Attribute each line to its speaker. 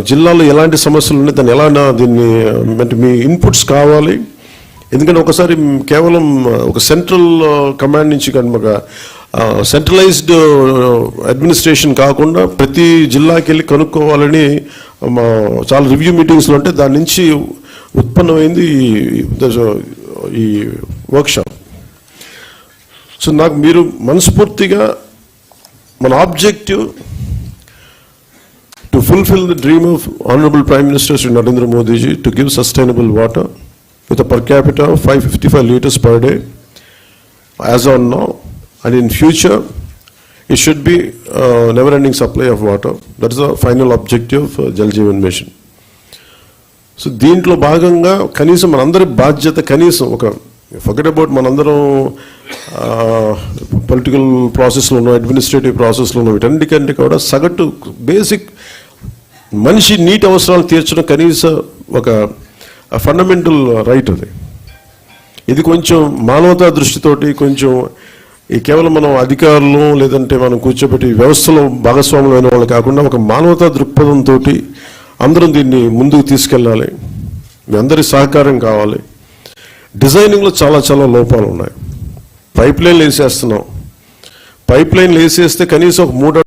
Speaker 1: జిల్లాలో ఎలాంటి సమస్యలు ఉన్నాయి, దాన్ని ఎలా దీన్ని అంటే మీ ఇన్పుట్స్ కావాలి. ఎందుకంటే ఒకసారి కేవలం ఒక సెంట్రల్ కమాండ్ నుంచి కనుక సెంట్రలైజ్డ్ అడ్మినిస్ట్రేషన్ కాకుండా ప్రతి జిల్లాకి వెళ్ళి కనుక్కోవాలని చాలా రివ్యూ మీటింగ్స్లో ఉంటే దాని నుంచి ఉత్పన్నమైంది ఈ వర్క్షాప్. సో నాకు మీరు మనస్ఫూర్తిగా మన objective to fulfill the dream of Honorable Prime Minister Sri Narendra Modi ji to give sustainable water with a per capita of 555 liters per day as on now, and in future it should be never ending supply of water. That is the final objective of Jal Jeevan Mission. So దీంట్లో భాగంగా కనీసం మనందరి బాధ్యత, కనీసం ఒక forget about మనందరం political ప్రాసెస్లో ఉన్నాం, అడ్మినిస్ట్రేటివ్ ప్రాసెస్లో ఉన్నాం, వీటన్నిటికంటే కూడా సగటు బేసిక్ మనిషి నీటి అవసరాలు తీర్చడం కనీస ఒక ఫండమెంటల్ రైట్ అది. ఇది కొంచెం మానవతా దృష్టితోటి కొంచెం ఈ కేవలం మనం అధికారులు లేదంటే మనం కూర్చోబెట్టి వ్యవస్థలో భాగస్వాములైన వాళ్ళు కాకుండా ఒక మానవతా దృక్పథంతో అందరం దీన్ని ముందుకు తీసుకెళ్ళాలి. మీ అందరి సహకారం కావాలి. డిజైనింగ్లో చాలా చాలా లోపాలు ఉన్నాయి. పైప్ లైన్లు వేసేస్తున్నాం. పైప్ లైన్లు వేసేస్తే కనీసం ఒక 3